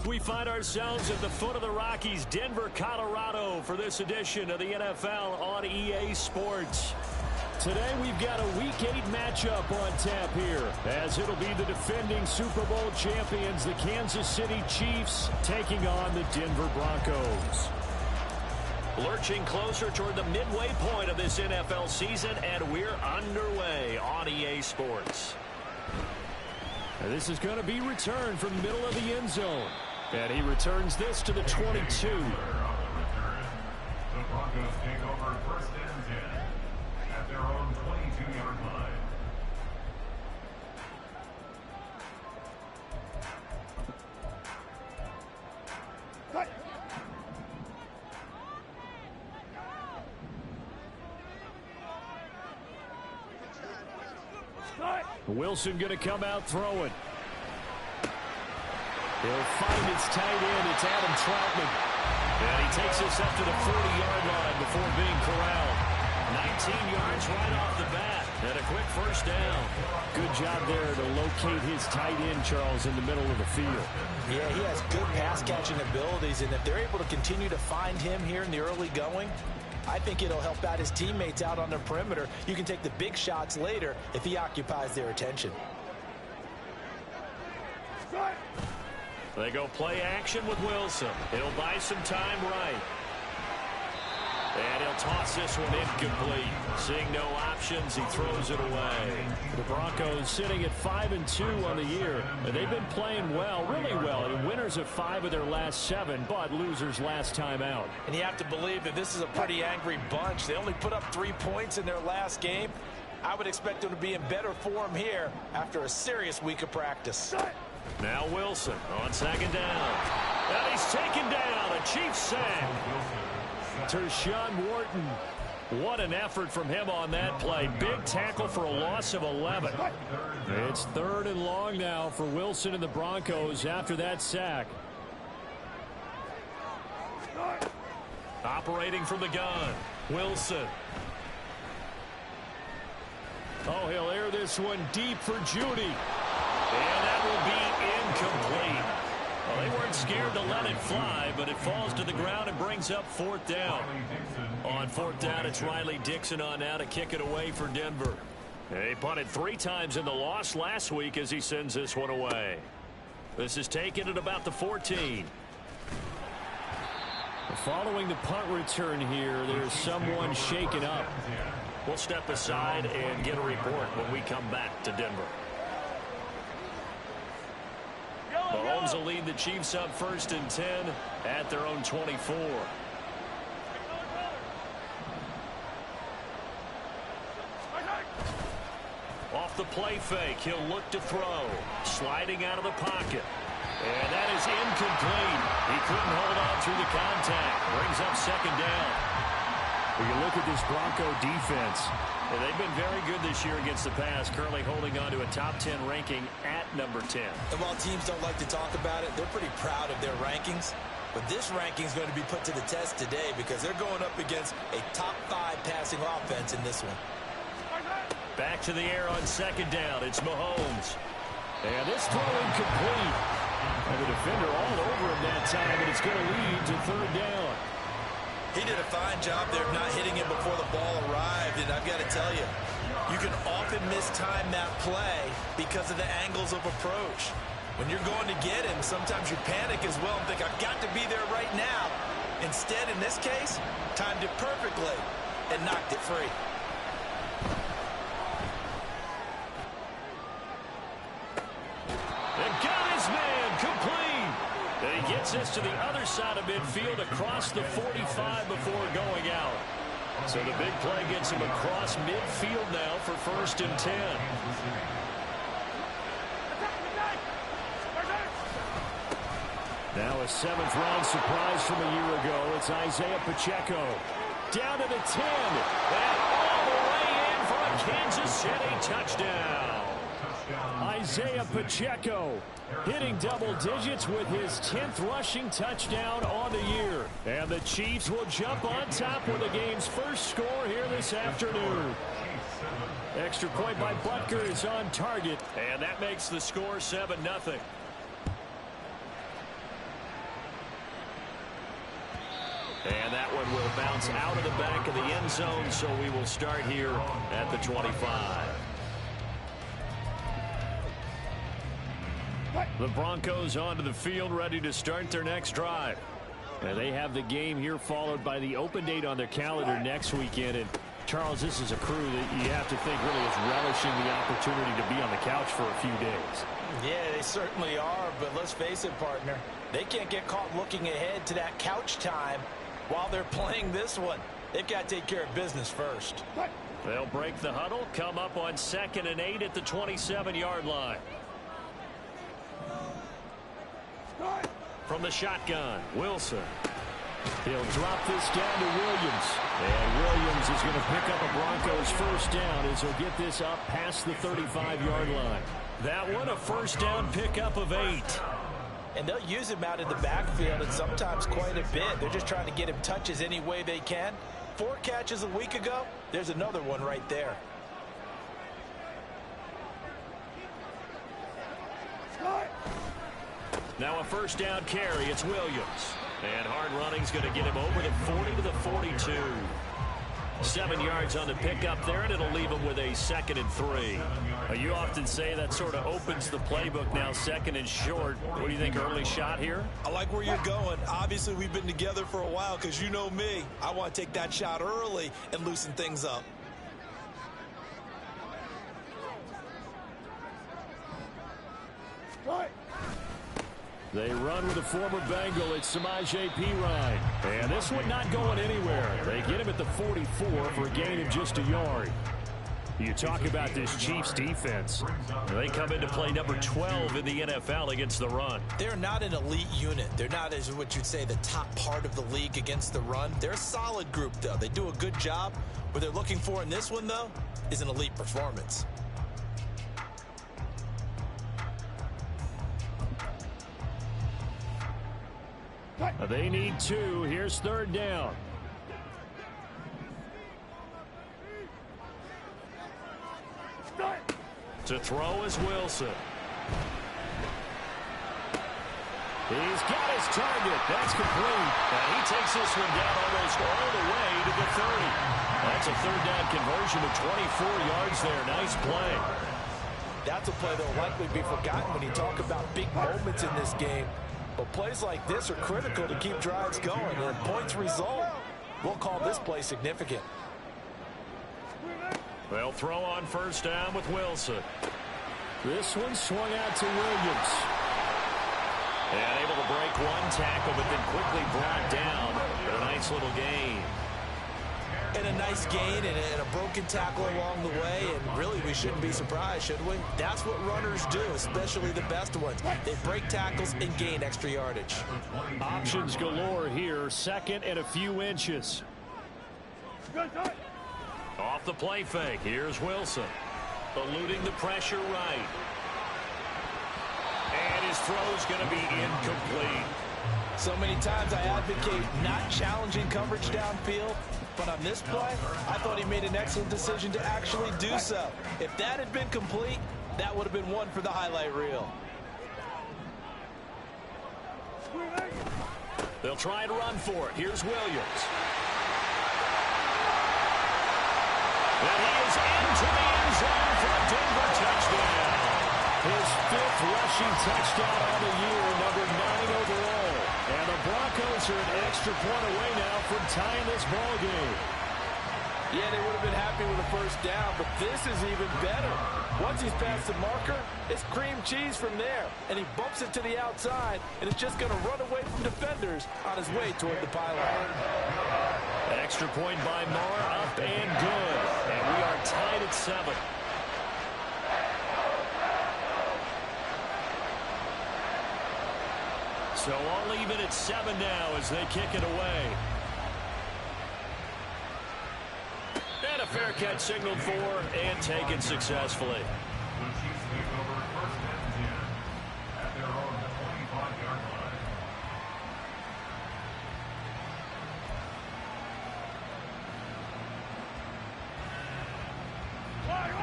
We find ourselves at the foot of the Rockies, Denver, Colorado, for this edition of the NFL on EA Sports. Today we've got a Week 8 matchup on tap here, as it'll be the defending Super Bowl champions, the Kansas City Chiefs, taking on the Denver Broncos. Lurching closer toward the midway point of this NFL season, and we're underway on EA Sports. And this is going to be returned from the middle of the end zone. And he returns this to the 22. The Broncos take over first and 10 at their own 22-yard line. Wilson going to come out throwing. He'll find his tight end. It's Adam Troutman. And he takes us up to the 40-yard line before being corralled. 19 yards right off the bat. And a quick first down. Good job there to locate his tight end, Charles, in the middle of the field. Yeah, he has good pass-catching abilities, and if they're able to continue to find him here in the early going, I think it'll help out his teammates out on the perimeter. You can take the big shots later if he occupies their attention. They go play action with Wilson. He'll buy some time right. And he'll toss this one incomplete. Seeing no options, he throws it away. The Broncos sitting at 5-2 on the year. And they've been playing well, really well. And winners of 5 of their last 7, but losers last time out. And you have to believe that this is a pretty angry bunch. They only put up 3 points in their last game. I would expect them to be in better form here after a serious week of practice. Now Wilson on second down. And he's taken down. A Chiefs sack. Tershawn Wharton. What an effort from him on that play. Big tackle for a loss of 11. It's 3rd and long now for Wilson and the Broncos after that sack. Operating from the gun. Wilson. Oh, he'll air this one deep for Judy. And that will be incomplete. Well, they weren't scared to let it fly, but it falls to the ground and brings up 4th down. On 4th down, it's Riley Dixon on now to kick it away for Denver. He punted 3 times in the loss last week as he sends this one away. This is taken at about the 14. Following the punt return here, there's someone shaken up. We'll step aside and get a report when we come back to Denver. Mahomes will lead the Chiefs up 1st and 10 at their own 24. Off the play fake, he'll look to throw. Sliding out of the pocket. And that is incomplete. He couldn't hold on through the contact. Brings up 2nd down. When you look at this Bronco defense, and they've been very good this year against the pass, currently holding on to a top 10 ranking at number 10. And while teams don't like to talk about it, they're pretty proud of their rankings. But this ranking is going to be put to the test today because they're going up against a top 5 passing offense in this one. Back to the air on 2nd down. It's Mahomes. And this throw incomplete. And the defender all over him that time, and it's going to lead to 3rd down. He did a fine job there of not hitting him before the ball arrived, and I've got to tell you, you can often mistime that play because of the angles of approach. When you're going to get him, sometimes you panic as well and think, I've got to be there right now. Instead, in this case, timed it perfectly and knocked it free. And got his man complete. And he gets us to the other side of midfield across the 45 before going out. So the big play gets him across midfield now for 1st and 10. Now a 7th-round surprise from a year ago. It's Isaiah Pacheco. Down to the 10. And all the way in for a Kansas City touchdown. Isaiah Pacheco hitting double digits with his 10th rushing touchdown on the year. And the Chiefs will jump on top with the game's first score here this afternoon. Extra point by Butker is on target. And that makes the score 7-0. And that one will bounce out of the back of the end zone, so we will start here at the 25. The Broncos onto the field, ready to start their next drive. And they have the game here followed by the open date on their calendar next weekend. And Charles, this is a crew that you have to think really is relishing the opportunity to be on the couch for a few days. Yeah, they certainly are, but let's face it, partner. They can't get caught looking ahead to that couch time while they're playing this one. They've got to take care of business first. They'll break the huddle, come up on 2nd and 8 at the 27-yard line. From the shotgun, Wilson. He'll drop this down to Williams. And Williams is going to pick up a Broncos first down as he'll get this up past the 35-yard line. That one, a first down pickup of 8. And they'll use him out in the backfield, and sometimes quite a bit. They're just trying to get him touches any way they can. 4 catches a week ago. There's another one right there. Now a first down carry. It's Williams. And hard running's going to get him over the 40 to the 42. 7 yards on the pickup there, and it'll leave him with a 2nd and 3. You often say that sort of opens the playbook now, 2nd and short. What do you think, early shot here? I like where you're going. Obviously, we've been together for a while because you know me. I want to take that shot early and loosen things up. They run with a former Bengal. It's Samaje Perine. And this one not going anywhere. They get him at the 44 for a gain of just a yard. You talk about this Chiefs defense. They come into play number 12 in the NFL against the run. They're not an elite unit. They're not, as what you'd say, the top part of the league against the run. They're a solid group, though. They do a good job. What they're looking for in this one, though, is an elite performance. They need 2. Here's 3rd down. To throw is Wilson. He's got his target. That's complete. And he takes this one down almost all the way to the 30. That's a 3rd down conversion of 24 yards there. Nice play. That's a play that will likely be forgotten when you talk about big moments in this game. But plays like this are critical to keep drives going. And points result, we'll call this play significant. They'll throw on first down with Wilson. This one swung out to Williams. And able to break one tackle, but then quickly brought down. But a nice little gain. And a nice gain and a broken tackle along the way. And really, we shouldn't be surprised, should we? That's what runners do, especially the best ones. They break tackles and gain extra yardage. Options galore here. 2nd and a few inches. Off the play fake. Here's Wilson. Eluding the pressure right. And his throw's going to be incomplete. So many times I advocate not challenging coverage downfield. But on this play, I thought he made an excellent decision to actually do so. If that had been complete, that would have been one for the highlight reel. They'll try to run for it. Here's Williams. And he is into the end zone for a Denver touchdown. His 5th rushing touchdown on the year, number 9 overall. And the Broncos are an extra point away now from tying this ball game. Yeah, they would have been happy with a first down, but this is even better. Once he's past the marker, it's cream cheese from there. And he bumps it to the outside, and it's just going to run away from defenders on his way toward the pylon. Extra point by Marr, up and good. And we are tied at 7. So all even at 7 now as they kick it away. And a fair catch signaled for and taken successfully.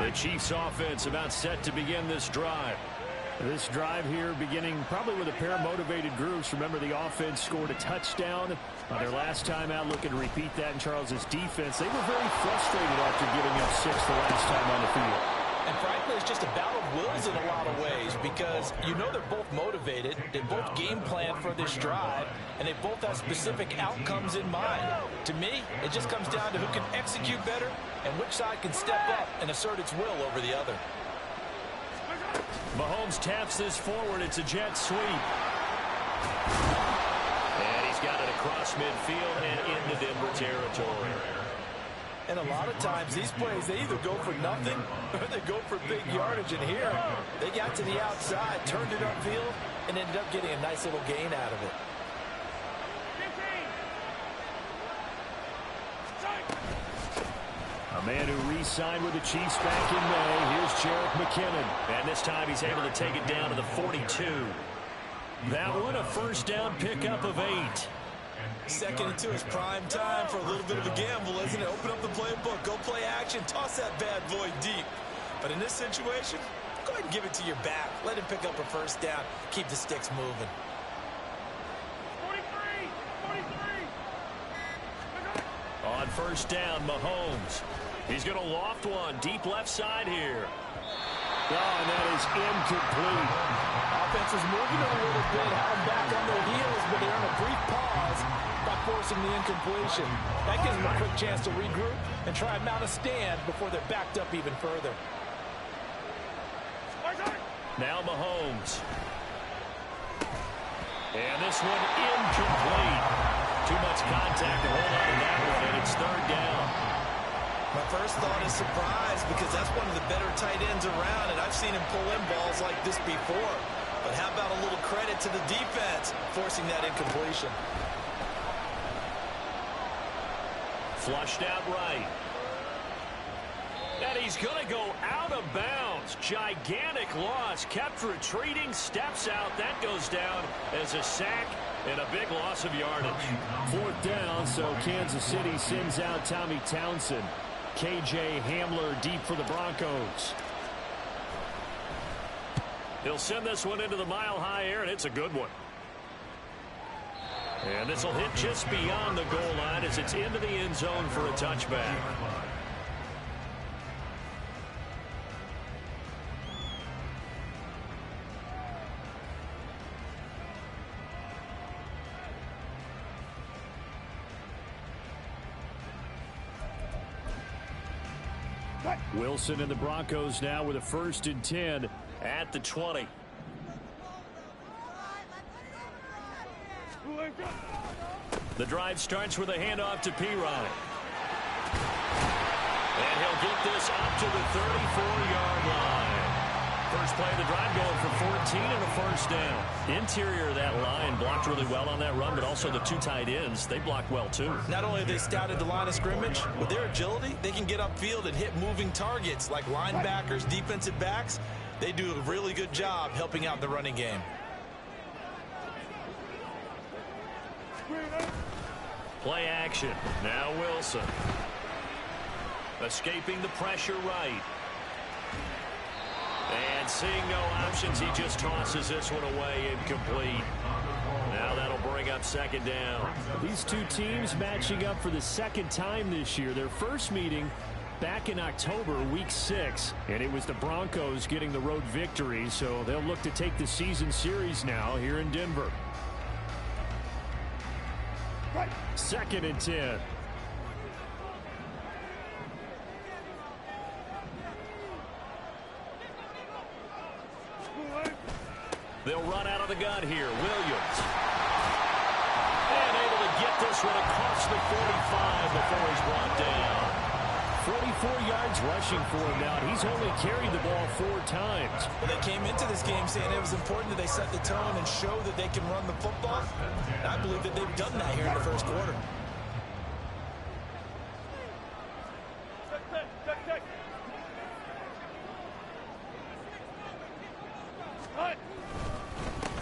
The Chiefs offense about set to begin this drive. This drive here beginning probably with a pair of motivated groups. Remember, the offense scored a touchdown on their last time out. Looking to repeat that in Charles' defense. They were very frustrated after giving up 6 the last time on the field. And frankly, it's just a battle of wills in a lot of ways because you know they're both motivated. They both game plan for this drive, and they both have specific outcomes in mind. To me, it just comes down to who can execute better and which side can step up and assert its will over the other. Mahomes taps this forward. It's a jet sweep. And he's got it across midfield and into Denver territory. And a lot of times, these plays, they either go for nothing or they go for big yardage. And here, they got to the outside, turned it upfield, and ended up getting a nice little gain out of it. A man who re-signed with the Chiefs back in May. Here's Jerick McKinnon. And this time he's able to take it down to the 42. That one, a first down pickup of 8. Second and 2 is prime time for a little bit of a gamble, isn't it? Open up the playbook, go play action, toss that bad boy deep. But in this situation, go ahead and give it to your back. Let him pick up a first down, keep the sticks moving. 43. On first down, Mahomes. He's going to loft one deep left side here. Oh, and that is incomplete. Offense is moving a little bit, had them back on their heels, but they're in a brief pause by forcing the incompletion. That gives them a quick chance to regroup and try and mount a stand before they're backed up even further. Now Mahomes. And this one incomplete. Too much contact to hold on to that one, and it's third down. My first thought is surprise because that's one of the better tight ends around, and I've seen him pull in balls like this before. But how about a little credit to the defense forcing that incompletion? Flushed out right. And he's going to go out of bounds. Gigantic loss. Kept retreating. Steps out. That goes down as a sack and a big loss of yardage. Fourth down, so Kansas City sends out Tommy Townsend. KJ Hamler deep for the Broncos. He'll send this one into the mile-high air, and it's a good one. And this will hit just beyond the goal line as it's into the end zone for a touchback. Wilson and the Broncos now with a 1st and 10 at the 20. The drive starts with a handoff to Pirine. And he'll get this up to the 34-yard line. First play of the drive going for 14 and a first down. Interior of that line blocked really well on that run, but also the 2 tight ends, they blocked well too. Not only have they scouted the line of scrimmage, with their agility, they can get upfield and hit moving targets like linebackers, defensive backs. They do a really good job helping out the running game. Play action. Now Wilson. Escaping the pressure right. And seeing no options, he just tosses this one away, incomplete. Now that'll bring up second down. These two teams matching up for the second time this year. Their first meeting back in October, week 6, and it was the Broncos getting the road victory, so they'll look to take the season series now here in Denver. 2nd and 10. They'll run out of the gun here. Williams. And able to get this one across the 45 before he's brought down. 44 yards rushing for him now. He's only carried the ball 4 times. Well, they came into this game saying it was important that they set the tone and show that they can run the football. And I believe that they've done that here in the first quarter.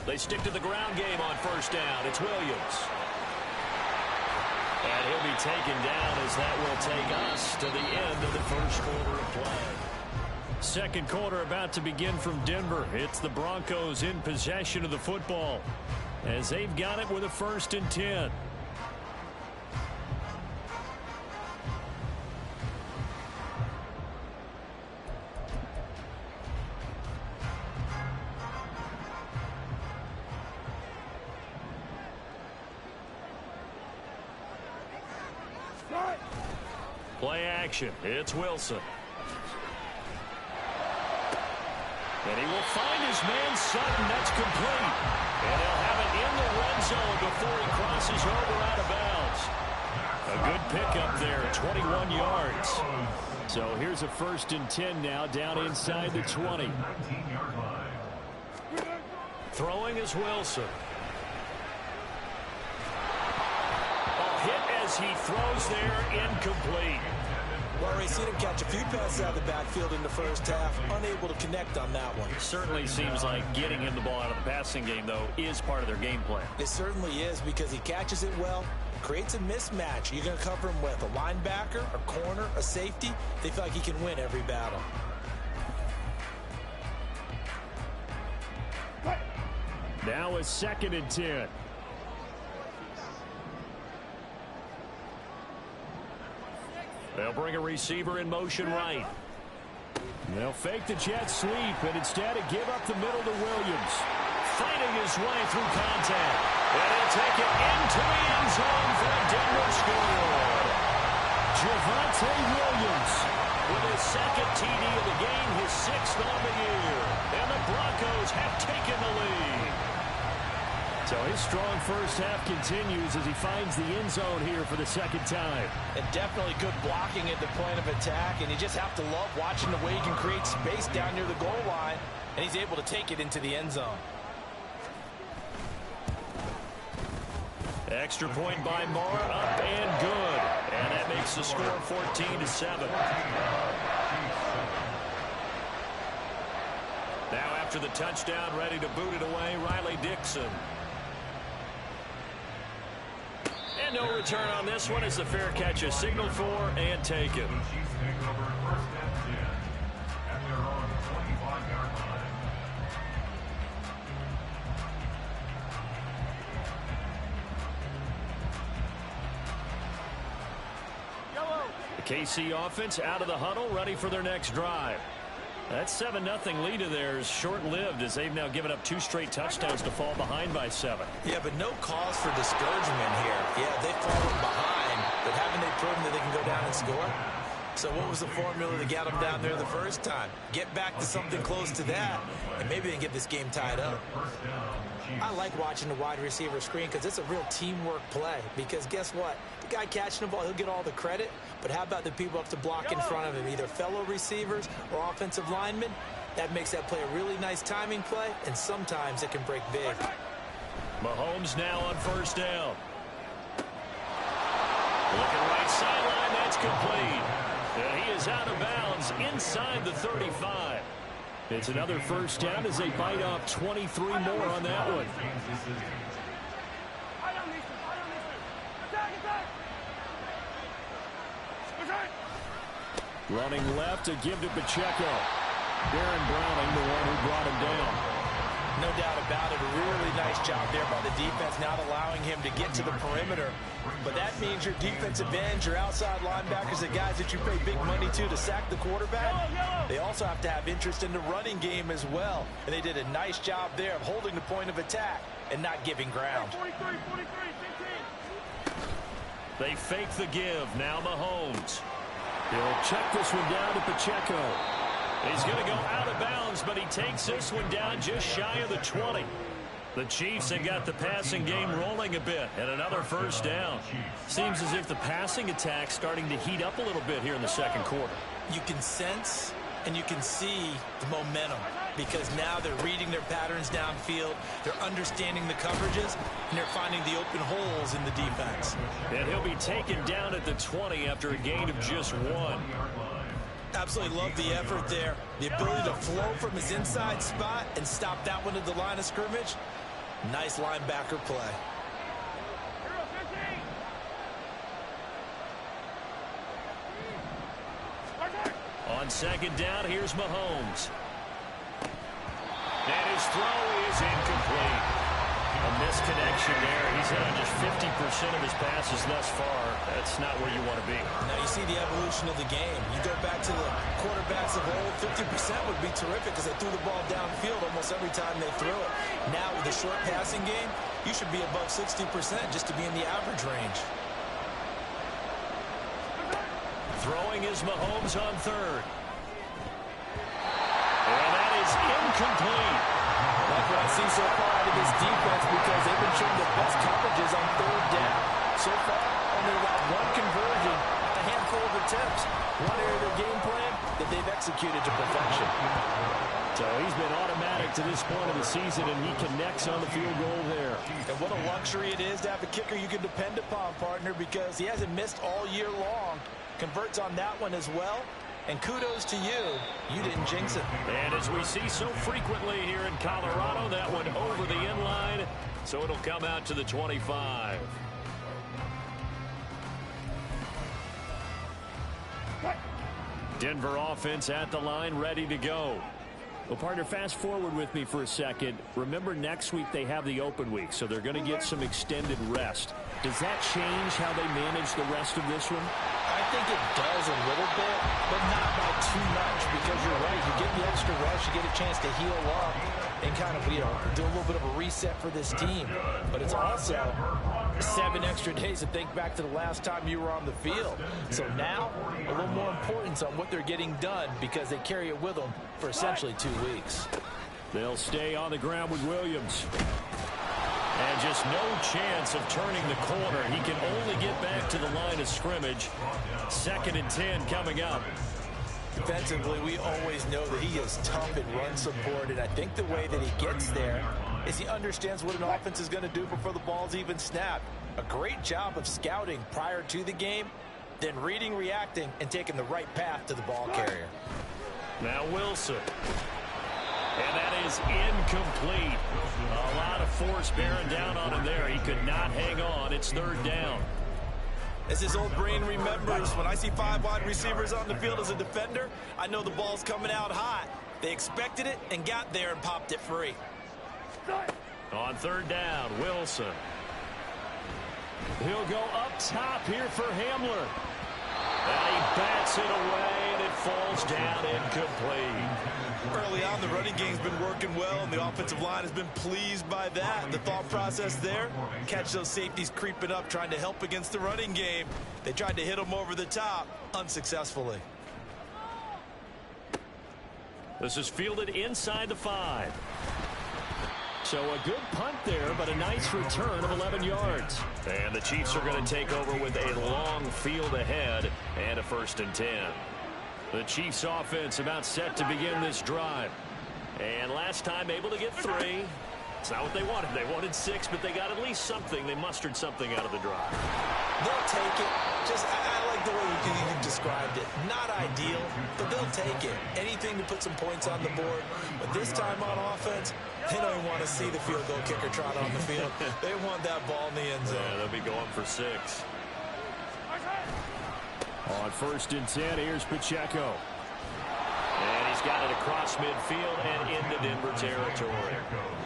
They stick to the ground game on first down. It's Williams. And he'll be taken down as that will take us to the end of the first quarter of play. Second quarter about to begin from Denver. It's the Broncos in possession of the football as they've got it with a 1st and 10. Play action. It's Wilson. And he will find his man Sutton. That's complete. And he'll have it in the red zone before he crosses over out of bounds. A good pickup there, 21 yards. So here's a 1st and 10 now down inside the 20. Throwing is Wilson. A hit as he throws there, incomplete. Well, we've seen him catch a few passes out of the backfield in the first half, unable to connect on that one. Certainly seems like getting him the ball out of the passing game, though, is part of their game plan. It certainly is because he catches it well, creates a mismatch. You're going to cover him with a linebacker, a corner, a safety. They feel like he can win every battle. Now a 2nd and 10. They'll bring a receiver in motion right. They'll fake the jet sweep and instead give up the middle to Williams. Fighting his way through contact. And he'll take it into the end zone for a Denver score. Javonte Williams with his 2nd TD of the game, his 6th on the year. And the Broncos have taken the lead. So his strong first half continues as he finds the end zone here for the 2nd time. And definitely good blocking at the point of attack, and you just have to love watching the way he can create space down near the goal line, and he's able to take it into the end zone. Extra point by Moore, up and good. And that makes the score 14-7. Now after the touchdown, ready to boot it away, Riley Dixon. And no return on this one as the fair catch is signaled for and taken. The KC offense out of the huddle, ready for their next drive. That 7-0 lead of theirs short-lived as they've now given up 2 straight touchdowns to fall behind by 7. Yeah, but no cause for discouragement here. Yeah, they've fallen behind, but haven't they proven that they can go down and score? So what was the formula that got them down there the first time? Get back to something close to that, and maybe they can get this game tied up. I like watching the wide receiver screen because it's a real teamwork play. Because guess what? The guy catching the ball, he'll get all the credit. But how about the people up to block in front of him, either fellow receivers or offensive linemen? That makes that play a really nice timing play, and sometimes it can break big. Mahomes now on 1st down. Looking right sideline, that's complete. And he is out of bounds inside the 35. It's another 1st down as they bite off 23 more on that one. Running left to give to Pacheco. Darren Browning, the one who brought him down. No doubt about it. A really nice job there by the defense, not allowing him to get to the perimeter. But that means your defensive ends, your outside linebackers, the guys that you pay big money to sack the quarterback, they also have to have interest in the running game as well. And they did a nice job there of holding the point of attack and not giving ground. They fake the give. Now Mahomes. He'll check this one down to Pacheco. He's going to go out of bounds, but he takes this one down just shy of the 20. The Chiefs have got the passing game rolling a bit, and another 1st down. Seems as if the passing attack's starting to heat up a little bit here in the 2nd quarter. You can sense and you can see the momentum because now they're reading their patterns downfield, they're understanding the coverages, and they're finding the open holes in the defense. And he'll be taken down at the 20 after a gain of just 1. Absolutely love the effort there. The ability to flow from his inside spot and stop that one at the line of scrimmage. Nice linebacker play. On On second down, here's Mahomes. And his throw is incomplete. A misconnection there. He's hit on just 50% of his passes thus far. That's not where you want to be. Now you see the evolution of the game. You go back to the quarterbacks of old, 50% would be terrific because they threw the ball downfield almost every time they threw it. Now with the short passing game, you should be above 60% just to be in the average range. Throwing is Mahomes on third. And that is incomplete. Like what I see so far out of this defense because they've been showing the best coverages on third down. So far, only about one conversion, a handful of attempts. One area of their game plan that they've executed to perfection. So he's been automatic to this point of the season, and he connects on the field goal there. And what a luxury it is to have a kicker you can depend upon, partner, because he hasn't missed all year long. Converts on that one as well. And kudos to you. You didn't jinx it. And as we see so frequently here in Colorado, that one over the end line. So it'll come out to the 25. Denver offense at the line, ready to go. Well, partner, fast forward with me for a second. Remember, next week they have the open week, so they're going to get some extended rest. Does that change how they manage the rest of this one? I think it does a little bit, but not by too much, because you're right. You get the extra rest, you get a chance to heal up and kind of, do a little bit of a reset for this team. But it's also 7 extra days to think back to the last time you were on the field. So now, a little more importance on what they're getting done because they carry it with them for essentially 2 weeks. They'll stay on the ground with Williams. And just no chance of turning the corner. He can only get back to the line of scrimmage. 2nd and 10 coming up. Defensively, we always know that he is tough in run support, and I think the way that he gets there is he understands what an offense is going to do before the ball's even snapped. A great job of scouting prior to the game, then reading, reacting, and taking the right path to the ball carrier. Now Wilson. And that is incomplete. A lot of force bearing down on him there. He could not hang on. It's 3rd down. As his old brain remembers, when I see 5 wide receivers on the field as a defender, I know the ball's coming out hot. They expected it and got there and popped it free. On 3rd down, Wilson. He'll go up top here for Hamler. And he bats it away, and it falls down incomplete. Early on, the running game's been working well, and the offensive line has been pleased by that. The thought process there, catch those safeties creeping up, trying to help against the running game. They tried to hit them over the top, unsuccessfully. This is fielded inside the 5. So a good punt there, but a nice return of 11 yards. And the Chiefs are going to take over with a long field ahead and a 1st and 10. The Chiefs offense about set to begin this drive. And last time able to get 3. It's not what they wanted. They wanted 6, but they got at least something. They mustered something out of the drive. They'll take it. I like the way you described it. Not ideal, but they'll take it. Anything to put some points on the board. But this time on offense, they don't even want to see the field goal kicker trot on the field. They want that ball in the end zone. Yeah, they'll be going for 6. On 1st and 10, here's Pacheco. And he's got it across midfield and into Denver territory.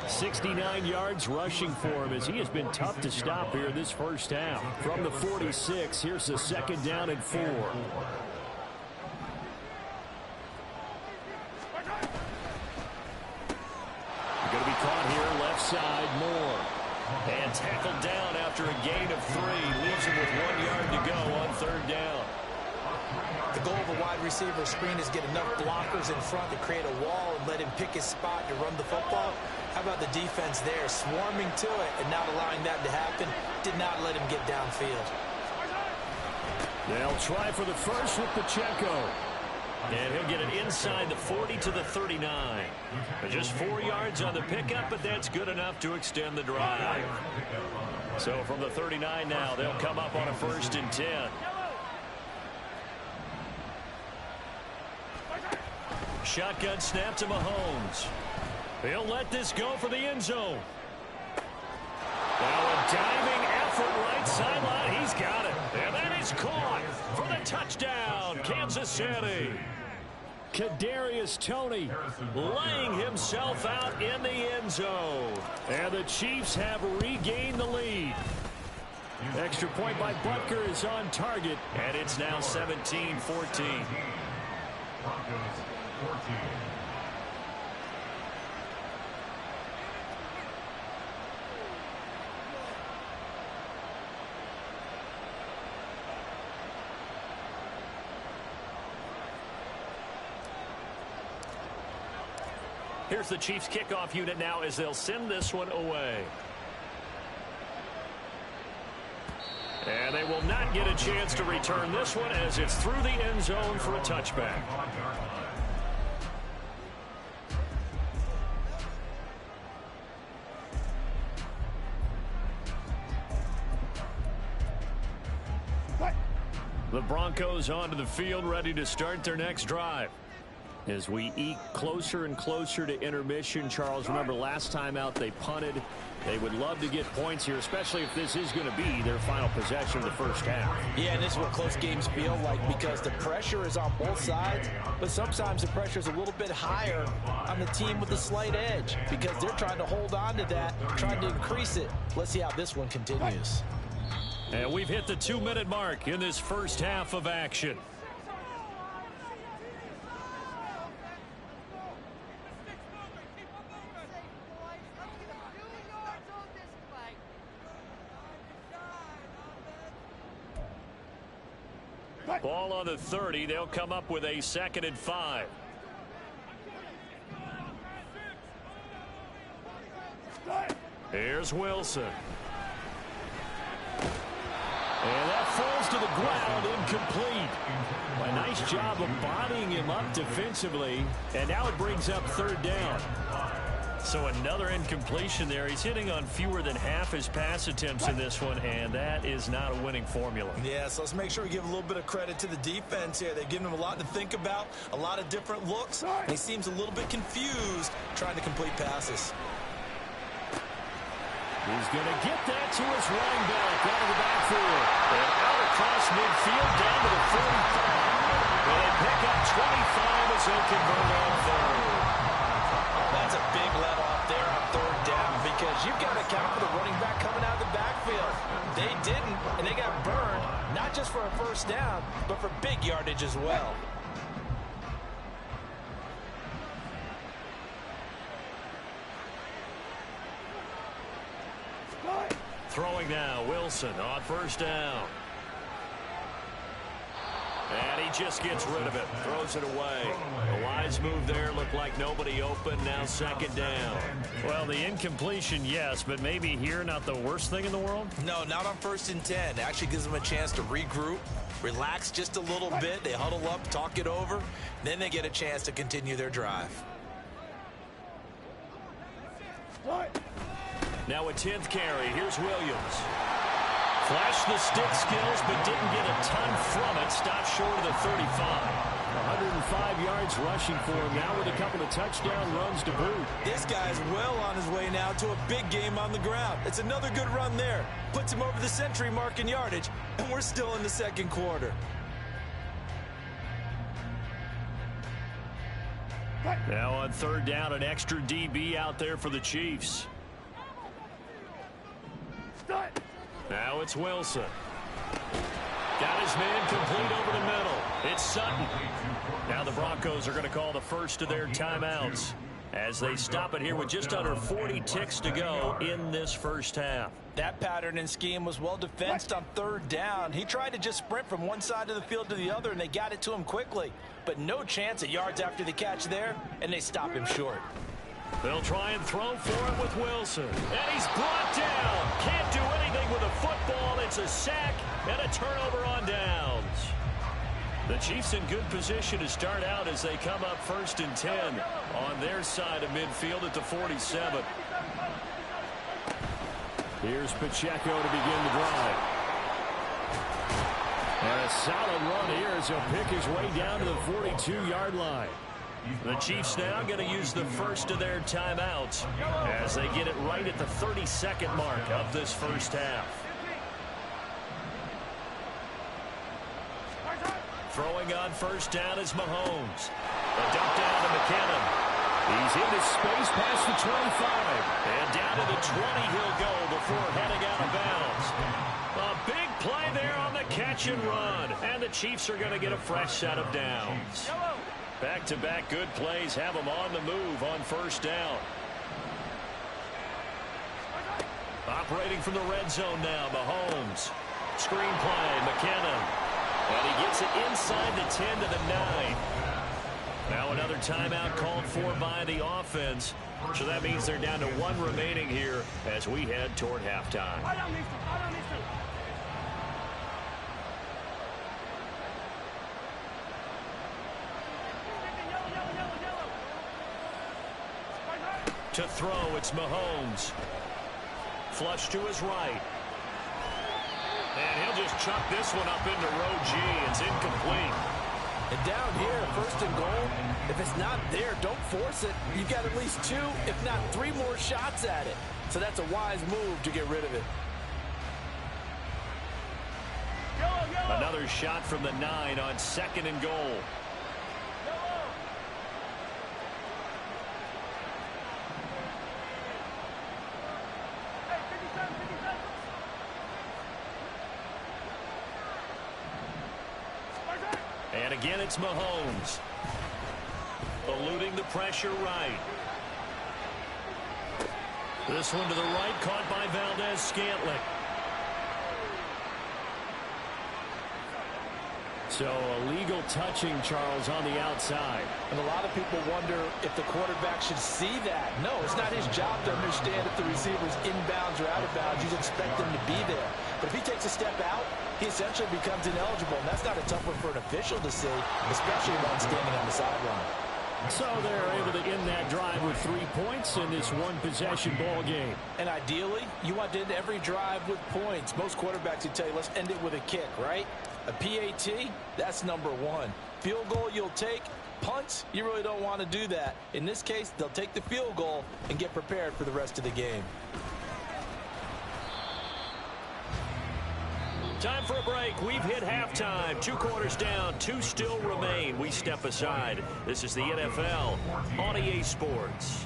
69 yards rushing for him as he has been tough to stop here this first half. From the 46, here's the 2nd down and 4. Going to be caught here, left side, Moore. And tackled down after a gain of 3. Leaves him with 1 yard to go on 3rd down. The goal of a wide receiver screen is get enough blockers in front to create a wall and let him pick his spot to run the football. How about the defense there, swarming to it and not allowing that to happen? Did not let him get downfield. They'll try for the first with Pacheco. And he'll get it inside the 40 to the 39. Just 4 yards on the pickup, but that's good enough to extend the drive. So from the 39 now, they'll come up on a 1st and 10. Shotgun snap to Mahomes. He'll let this go for the end zone. Now a diving effort right sideline. He's got it. And that is caught for the touchdown, Kansas City. Kadarius Toney laying himself out in the end zone. And the Chiefs have regained the lead. Extra point by Butker is on target, and it's now 17-14. Broncos 14. Here's the Chiefs kickoff unit now as they'll send this one away. And they will not get a chance to return this one as it's through the end zone for a touchback. The Broncos onto the field, ready to start their next drive. As we eke closer and closer to intermission, Charles, remember last time out they punted. They would love to get points here, especially if this is going to be their final possession of the first half. Yeah, and this is what close games feel like because the pressure is on both sides, but sometimes the pressure is a little bit higher on the team with the slight edge because they're trying to hold on to that, trying to increase it. Let's see how this one continues. And we've hit the 2-minute mark in this first half of action. Ball on the 30. They'll come up with a 2nd and 5. Here's Wilson. And that falls to the ground, incomplete. A nice job of bodying him up defensively. And now it brings up 3rd down. So another incompletion there. He's hitting on fewer than half his pass attempts in this one, and that is not a winning formula. Yeah, so let's make sure we give a little bit of credit to the defense here. They've given him a lot to think about, a lot of different looks, and he seems a little bit confused trying to complete passes. He's going to get that to his running back out of the backfield. And out across midfield down to the 45. And they pick up 25 as they convert on 3rd. That's a big let off there on 3rd down because you've got to account for the running back coming out of the backfield. They didn't, and they got burned, not just for a 1st down, but for big yardage as well. Throwing now, Wilson on 1st down. And he just gets rid of it, throws it away. A wise move there, looked like nobody open, now 2nd down. Well, the incompletion, yes, but maybe here not the worst thing in the world? No, not on 1st and 10. It actually gives them a chance to regroup, relax just a little bit. They huddle up, talk it over, then they get a chance to continue their drive. Now a 10th carry. Here's Williams. Flashed the stick skills, but didn't get a ton from it. Stopped short of the 35. 105 yards rushing for him now with a couple of touchdown runs to boot. This guy's well on his way now to a big game on the ground. It's another good run there. Puts him over the century mark in yardage, and we're still in the 2nd quarter. Now on 3rd down, an extra DB out there for the Chiefs. Now it's Wilson. Got his man complete over the middle. It's Sutton. Now the Broncos are going to call the first of their timeouts as they stop it here with just under 40 ticks to go in this first half. That pattern and scheme was well defensed on 3rd down. He tried to just sprint from one side of the field to the other, and they got it to him quickly. But no chance at yards after the catch there, and they stop him short. They'll try and throw for it with Wilson. And he's brought down. Can't do anything with a football. It's a sack and a turnover on downs. The Chiefs in good position to start out as they come up 1st and 10 on their side of midfield at the 47. Here's Pacheco to begin the drive. And a solid run here as he'll pick his way down to the 42-yard line. The Chiefs now going to use the first of their timeouts as they get it right at the 32nd mark of this first half. Throwing on 1st down is Mahomes. A dump down to McKinnon. He's into space past the 25. And down to the 20 he'll go before heading out of bounds. A big play there on the catch and run. And the Chiefs are going to get a fresh set of downs. Back-to-back good plays have them on the move on first down. Operating from the red zone now, Mahomes. Screen play, McKinnon. And he gets it inside the 10 to the 9. Now another timeout called for by the offense. So that means they're down to one remaining here as we head toward halftime. To throw, it's Mahomes. Flush to his right. And he'll just chuck this one up into row G. It's incomplete. And down here, first and goal, if it's not there, don't force it. You've got at least 2, if not 3 more shots at it. So that's a wise move to get rid of it. Another shot from the 9 on second and goal. And again, it's Mahomes. Eluding the pressure right. This one to the right, caught by Valdez-Scantling. So illegal touching, Charles, on the outside. And a lot of people wonder if the quarterback should see that. No, it's not his job to understand if the receiver's inbounds or out of bounds. You expect him to be there. But if he takes a step out, he essentially becomes ineligible. And that's not a tough one for an official to see, especially one standing on the sideline. So they're able to end that drive with 3 points in this one-possession ball game. And ideally, you want to end every drive with points. Most quarterbacks would tell you, let's end it with a kick, right? A PAT, that's number 1. Field goal you'll take. Punts, you really don't want to do that. In this case, they'll take the field goal and get prepared for the rest of the game. Time for a break. We've hit halftime. 2 quarters down. 2 still remain. We step aside. This is the NFL on EA Sports.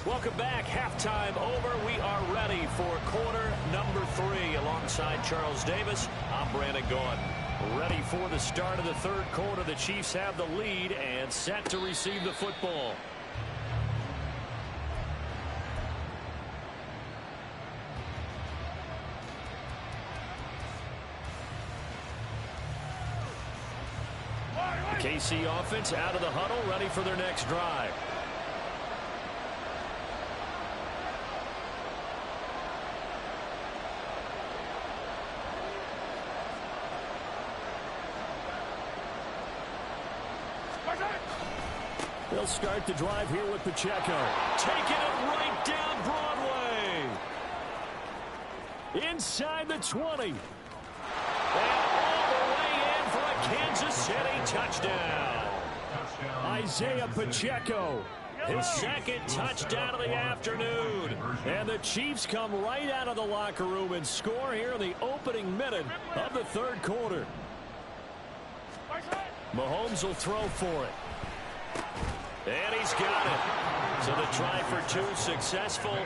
Welcome back. Halftime over. We are ready for quarter number 3. Alongside Charles Davis, I'm Brandon Gaudin. Ready for the start of the third quarter. The Chiefs have the lead and set to receive the football. The KC offense out of the huddle, ready for their next drive. They'll start the drive here with Pacheco. Taking it right down Broadway. Inside the 20. And all the way in for a Kansas City touchdown. Isaiah Pacheco, his second touchdown of the afternoon. And the Chiefs come right out of the locker room and score here in the opening minute of the third quarter. Mahomes will throw for it. And he's got it. So the try for 2 successful.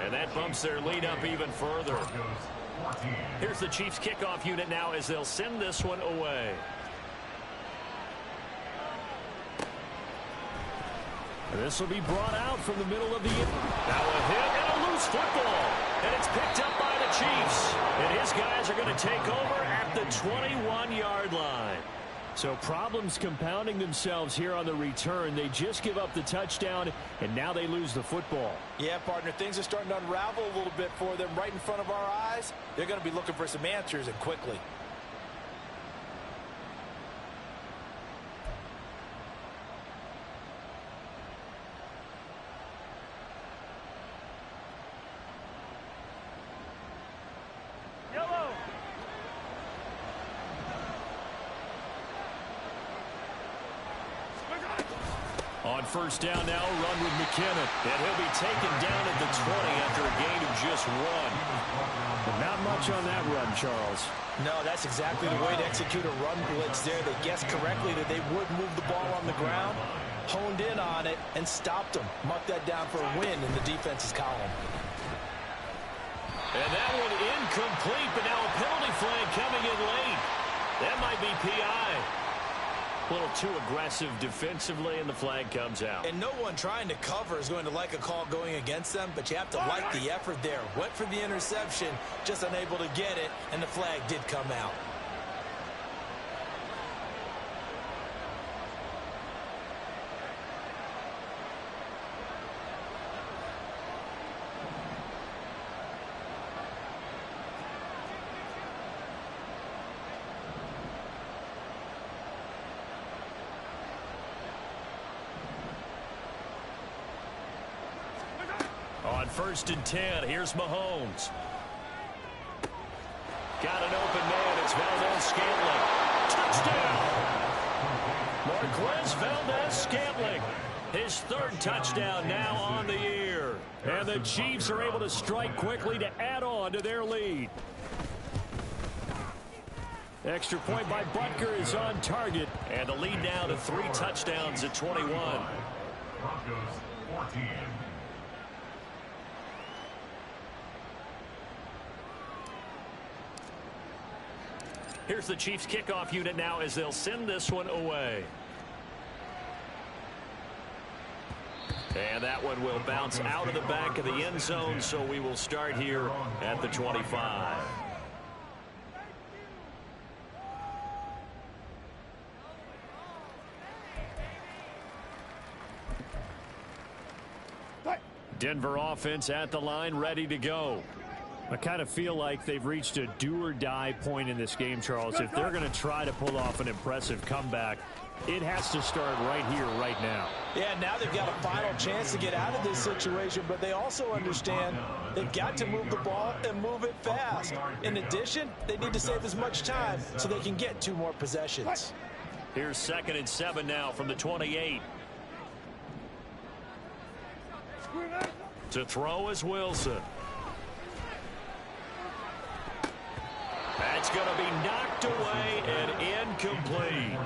And that bumps their lead up even further. Here's the Chiefs kickoff unit now as they'll send this one away. And this will be brought out from the middle of the... Now a hit and a loose football. And it's picked up by the Chiefs. And his guys are going to take over at the 21-yard line. So problems compounding themselves here on the return. They just give up the touchdown, and now they lose the football. Yeah, partner, things are starting to unravel a little bit for them right in front of our eyes. They're going to be looking for some answers, and quickly. On first down now, run with McKinnon. And he'll be taken down at the 20 after a gain of just 1. And not much on that run, Charles. No, that's exactly the way to execute a run blitz there. They guessed correctly that they would move the ball on the ground, honed in on it, and stopped them. Marked that down for a win in the defense's column. And that one incomplete, but now a penalty flag coming in late. That might be PI. A little too aggressive defensively, and the flag comes out. And no one trying to cover is going to like a call going against them, but you have to like the effort there. Went for the interception, just unable to get it, and the flag did come out. On 1st and 10, here's Mahomes. Got an open man. It's Valdez-Scantling. Touchdown! Marquez Valdez-Scantling. His 3rd touchdown now on the year. And the Chiefs are able to strike quickly to add on to their lead. Extra point by Butker is on target. And the lead now to 3 touchdowns at 21. Broncos 14. Here's the Chiefs kickoff unit now as they'll send this one away. And that one will bounce out of the back of the end zone, so we will start here at the 25. Denver offense at the line, ready to go. I kind of feel like they've reached a do-or-die point in this game, Charles. If they're going to try to pull off an impressive comeback, it has to start right here, right now. Yeah, now they've got a final chance to get out of this situation, but they also understand they've got to move the ball and move it fast. In addition, they need to save as much time so they can get 2 more possessions. Here's 2nd and 7 now from the 28. To throw is Wilson. That's going to be knocked away and incomplete.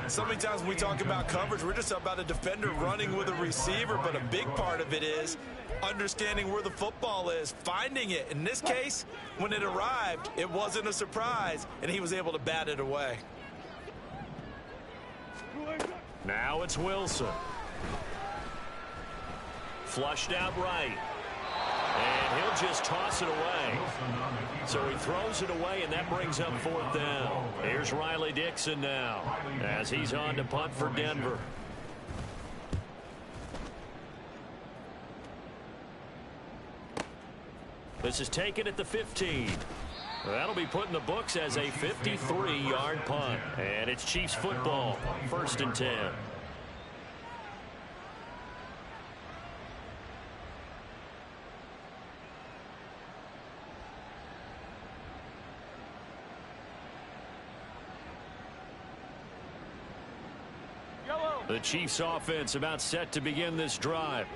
So many times when we talk about coverage, we're just about a defender running with a receiver, but a big part of it is understanding where the football is, finding it. In this case, when it arrived, it wasn't a surprise, and he was able to bat it away. Now it's Wilson. Flushed out right. And he'll just toss it away. So he throws it away, and that brings up 4th down. Here's Riley Dixon now as he's on to punt for Denver. This is taken at the 15. That'll be put in the books as a 53-yard punt. And it's Chiefs football, 1st and 10. The Chiefs offense about set to begin this drive.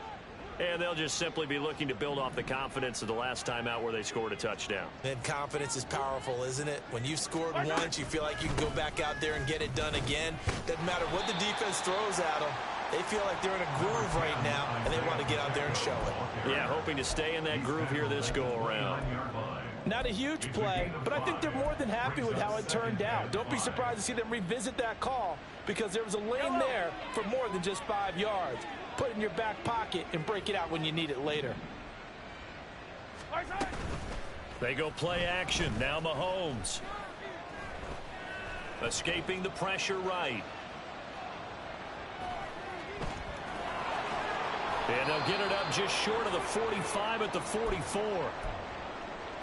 And they'll just simply be looking to build off the confidence of the last time out where they scored a touchdown. And confidence is powerful, isn't it? When you've scored once, you feel like you can go back out there and get it done again. Doesn't matter what the defense throws at them. They feel like they're in a groove right now, and they want to get out there and show it. Yeah, hoping to stay in that groove here this go-around. Not a huge play, but I think they're more than happy with how it turned out. Don't be surprised to see them revisit that call because there was a lane there for more than just 5 yards. Put it in your back pocket and break it out when you need it later. They go play action. Now Mahomes. Escaping the pressure right. And they'll get it up just short of the 45 at the 44.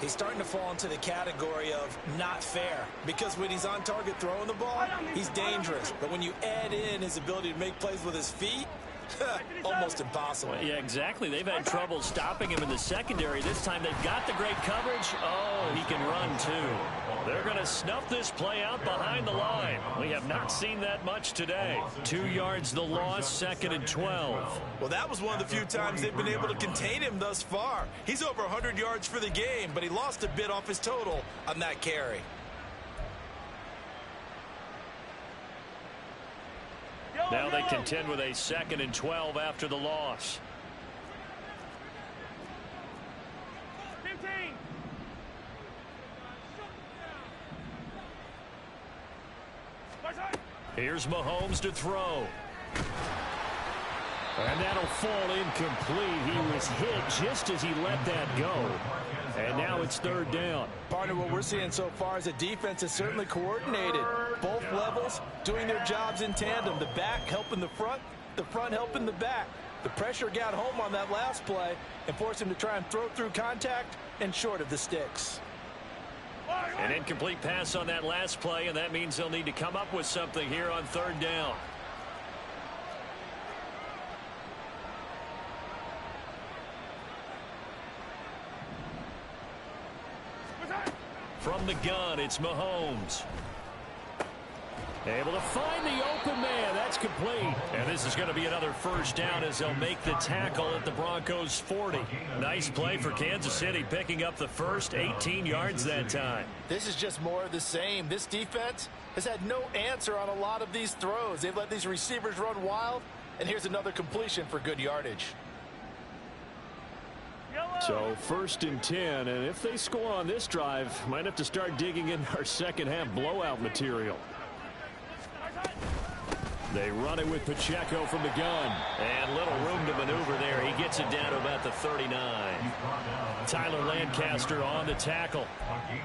He's starting to fall into the category of not fair because when he's on target throwing the ball, he's dangerous. But when you add in his ability to make plays with his feet, Almost impossible. Yeah, exactly. They've had trouble stopping him in the secondary. This time they've got the great coverage. Oh, he can run too. They're going to snuff this play out behind the line. We have not seen that much today. 2 yards the loss, 2nd and 12. Well, that was one of the few times they've been able to contain him thus far. He's over 100 yards for the game, but he lost a bit off his total on that carry. Now they contend with a 2nd and 12 after the loss. 15. Here's Mahomes to throw. And that'll fall incomplete. He was hit just as he let that go. And now it's 3rd down. Partner, what we're seeing so far is a defense is certainly coordinated. Both levels doing their jobs in tandem. The back helping the front helping the back. The pressure got home on that last play and forced him to try and throw through contact and short of the sticks. An incomplete pass on that last play, and that means they'll need to come up with something here on 3rd down. From the gun, it's Mahomes. Able to find the open man. That's complete. And this is going to be another 1st down as they'll make the tackle at the Broncos 40. Nice play for Kansas City, picking up the first 18 yards that time. This is just more of the same. This defense has had no answer on a lot of these throws. They've let these receivers run wild, and here's another completion for good yardage. So 1st and 10, and if they score on this drive, might have to start digging in our second-half blowout material. They run it with Pacheco from the gun. And little room to maneuver there. He gets it down to about the 39. Tyler Lancaster on the tackle.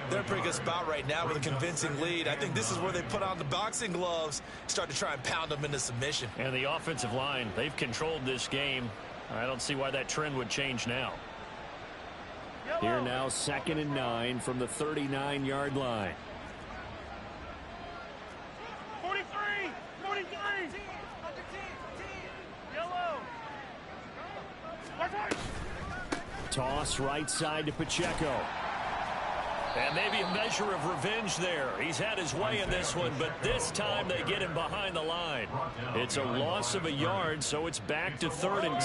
They're in a pretty good spot right now with a convincing lead. I think this is where they put on the boxing gloves, start to try and pound them into submission. And the offensive line, they've controlled this game. I don't see why that trend would change now. Here now, 2nd and 9 from the 39-yard line. 43! 43! Yellow! Toss right side to Pacheco. And maybe a measure of revenge there. He's had his way in this one, but this time they get him behind the line. It's a loss of a yard, so it's back to 3rd and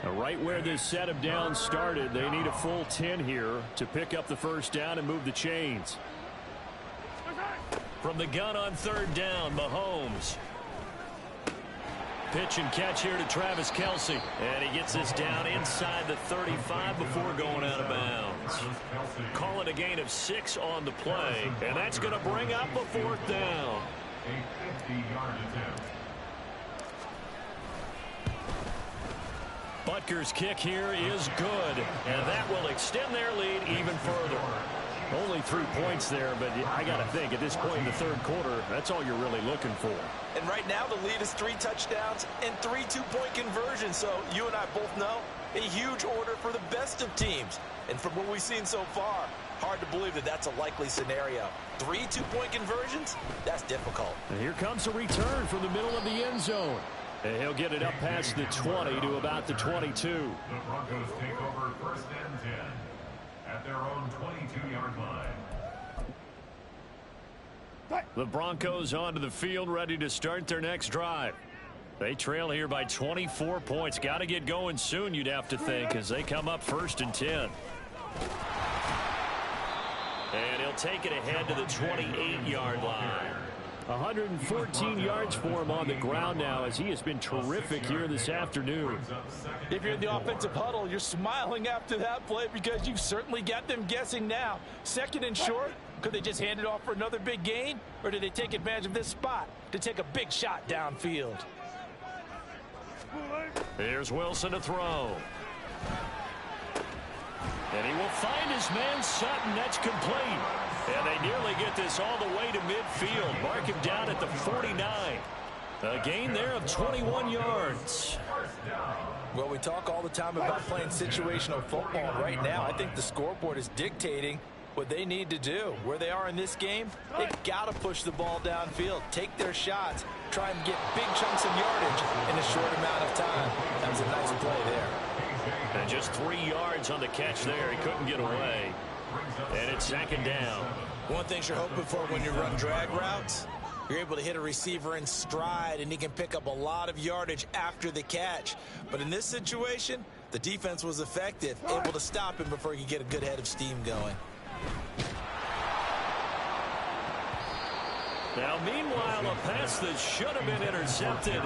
10. Right where this set of downs started, they need a full 10 here to pick up the 1st down and move the chains. From the gun on 3rd down, Mahomes. Pitch and catch here to Travis Kelce. And he gets this down inside the 35 before going out of bounds. Call it a gain of 6 on the play. And that's going to bring up a 4th down. A 50-yard attempt. Butker's kick here is good. And that will extend their lead even further. Only 3 points there, but I got to think at this point in the 3rd quarter, that's all you're really looking for. And right now the lead is 3 touchdowns and 3 two-point conversions. So you and I both know a huge order for the best of teams. And from what we've seen so far, hard to believe that that's a likely scenario. 3 two-point conversions? That's difficult. And here comes a return from the middle of the end zone. And he'll get it up past the 20 to about the 22. The Broncos take over 1st and 10 at their own 22-yard line. The Broncos onto the field, ready to start their next drive. They trail here by 24 points. Got to get going soon, you'd have to think, as they come up 1st and 10. And he'll take it ahead to the 28-yard line. 114 yards for him on the ground now, as he has been terrific here this afternoon. If you're in the offensive huddle, you're smiling after that play because you've certainly got them guessing now. 2nd and short. Could they just hand it off for another big gain? Or did they take advantage of this spot to take a big shot downfield? Here's Wilson to throw. And he will find his man Sutton. That's complete. And they nearly get this all the way to midfield. Mark him down at the 49. A gain there of 21 yards. Well, we talk all the time about playing situational football. Right now, I think the scoreboard is dictating what they need to do. Where they are in this game, they've got to push the ball downfield, take their shots, try and get big chunks of yardage in a short amount of time. That was a nice play there. And just 3 yards on the catch there. He couldn't get away. And it's 2nd down. One thing you're hoping for when you run drag routes, you're able to hit a receiver in stride, and he can pick up a lot of yardage after the catch. But in this situation, the defense was effective, able to stop him before he could get a good head of steam going. Now, meanwhile, a pass that should have been intercepted,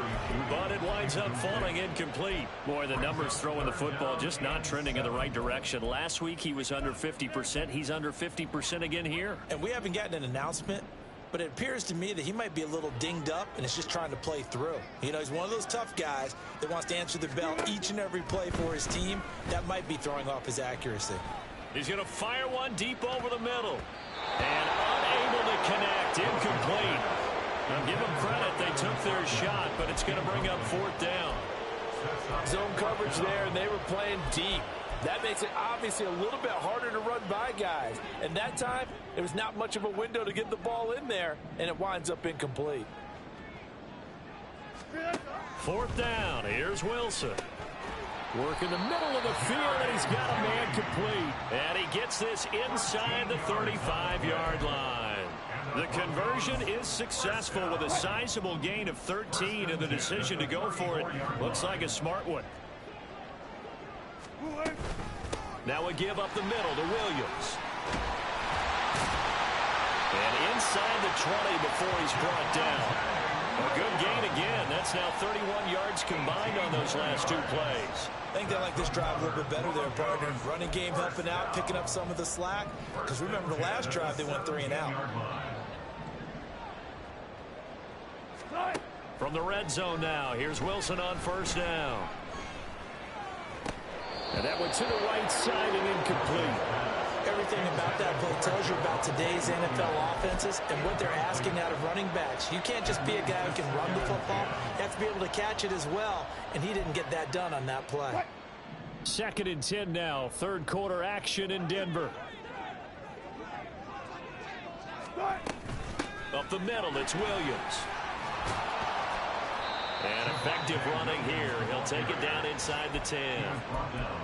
but it winds up falling incomplete. Boy, the numbers throwing the football just not trending in the right direction. Last week, he was under 50%. He's under 50% again here. And we haven't gotten an announcement, but it appears to me that he might be a little dinged up and is just trying to play through. You know, he's one of those tough guys that wants to answer the bell each and every play for his team. That might be throwing off his accuracy. He's going to fire one deep over the middle. And unable to connect, incomplete. Now give them credit, they took their shot, but it's going to bring up 4th down. Zone coverage there, and they were playing deep. That makes it obviously a little bit harder to run by guys. And that time, there was not much of a window to get the ball in there, and it winds up incomplete. 4th down, here's Wilson. Work in the middle of the field, and he's got a man complete. And he gets this inside the 35-yard line. The conversion is successful with a sizable gain of 13, and the decision to go for it looks like a smart one. Now we give up the middle to Williams. And inside the 20 before he's brought down. A good gain again. That's now 31 yards combined on those last 2 plays. I think they like this drive a little bit better there, partner. Running game helping out, picking up some of the slack. Because remember the last drive, they went 3 and out. From the red zone now, here's Wilson on 1st down. And that one to the right side and incomplete. Everything about that play tells you about today's NFL offenses and what they're asking out of running backs. You can't just be a guy who can run the football. You have to be able to catch it as well, and he didn't get that done on that play. 2nd and 10 now, 3rd quarter action in Denver. Up the middle, it's Williams. And effective running here. He'll take it down inside the 10.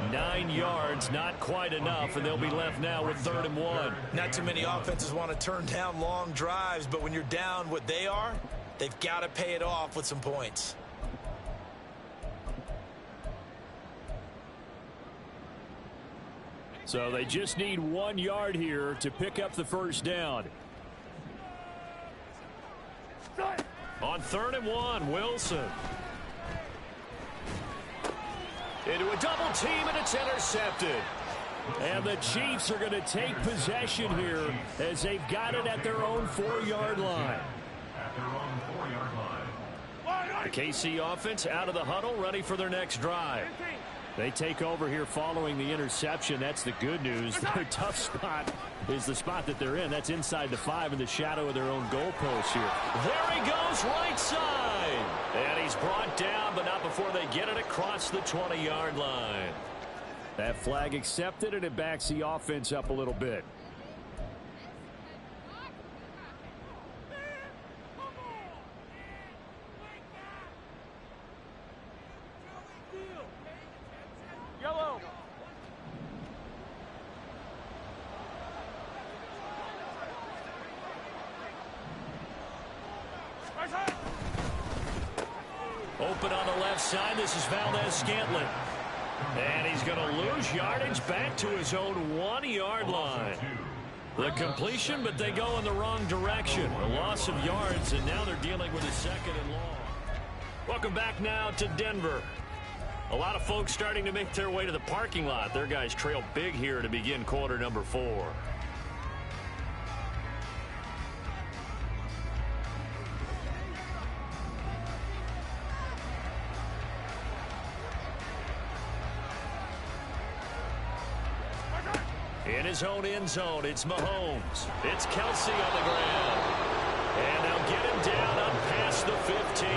9 yards, not quite enough, and they'll be left now with 3rd and 1. Not too many offenses want to turn down long drives, but when you're down what they are, they've got to pay it off with some points. So they just need 1 yard here to pick up the 1st down. On 3rd and 1, Wilson. Into a double team, and it's intercepted. And the Chiefs are going to take possession here as they've got it at their own 4-yard line. The KC offense out of the huddle, ready for their next drive. They take over here following the interception. That's the good news. Their tough spot is the spot that they're in. That's inside the 5 in the shadow of their own goalpost here. There he goes, right side. And he's brought down, but not before they get it across the 20-yard line. That flag accepted, and it backs the offense up a little bit. Yellow. Open on the left side. This is Valdez-Scantling. And he's going to lose yardage back to his own 1-yard line. The completion, but they go in the wrong direction. A loss of yards, and now they're dealing with a 2nd and long. Welcome back now to Denver. A lot of folks starting to make their way to the parking lot. Their guys trail big here to begin quarter number 4. In his own end zone, it's Mahomes. It's Kelsey on the ground. And they'll get him down up past the 15.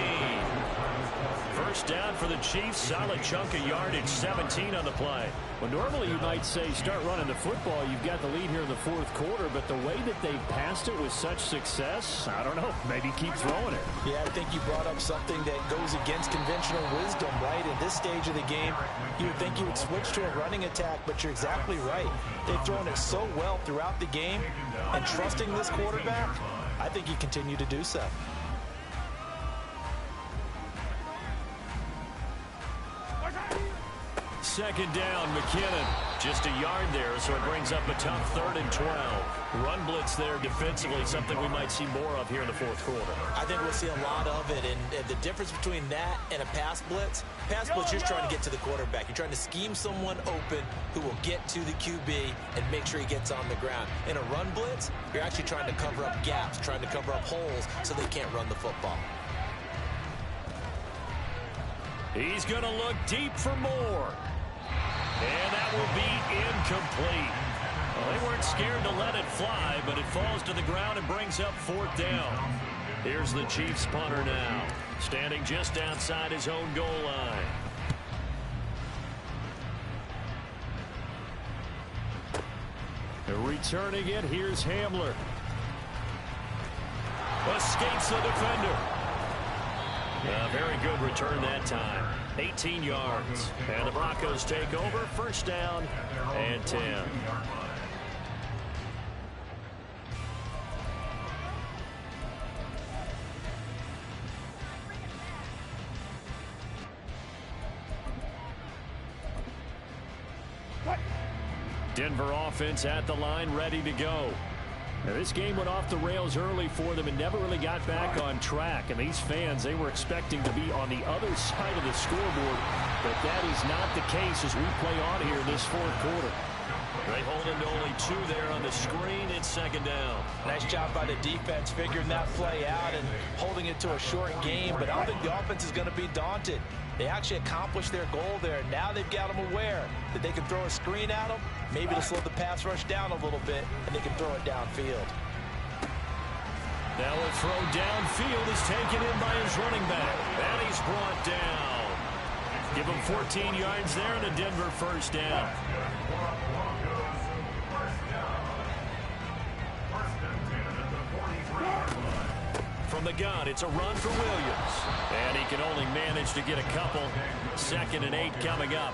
First down for the Chiefs. Solid chunk of yardage, 17 on the play. Well, normally you might say start running the football. You've got the lead here in the fourth quarter, but the way that they passed it with such success, I don't know, maybe keep throwing it. Yeah, I think you brought up something that goes against conventional wisdom, right? At this stage of the game, you would think you would switch to a running attack, but you're exactly right. They've thrown it so well throughout the game, and trusting this quarterback, I think you continue to do so. Second down, McKinnon. Just a yard there, so it brings up a tough 3rd and 12. Run blitz there defensively, something we might see more of here in the fourth quarter. I think we'll see a lot of it, and the difference between that and a pass blitz, you're trying to get to the quarterback. You're trying to scheme someone open who will get to the QB and make sure he gets on the ground. In a run blitz, you're actually trying to cover up gaps, trying to cover up holes so they can't run the football. He's going to look deep for more. And that will be incomplete. Well, they weren't scared to let it fly, but it falls to the ground and brings up 4th down. Here's the Chiefs punter now, standing just outside his own goal line. Returning it, here's Hamler. Escapes the defender. A very good return that time. 18 yards. And the Broncos take over. First down and 10. Denver offense at the line, ready to go. Now, this game went off the rails early for them and never really got back on track. And these fans, they were expecting to be on the other side of the scoreboard. But that is not the case as we play on here in this fourth quarter. They hold him to only 2 there on the screen. It's second down. Nice job by the defense figuring that play out and holding it to a short game. But I don't think the offense is going to be daunted. They actually accomplished their goal there. Now they've got them aware that they can throw a screen at them, maybe to slow the pass rush down a little bit, and they can throw it downfield. Now a throw downfield is taken in by his running back. And he's brought down. Give him 14 yards there and a Denver first down. From the gun, it's a run for Williams. And he can only manage to get a couple. 2nd and 8 coming up.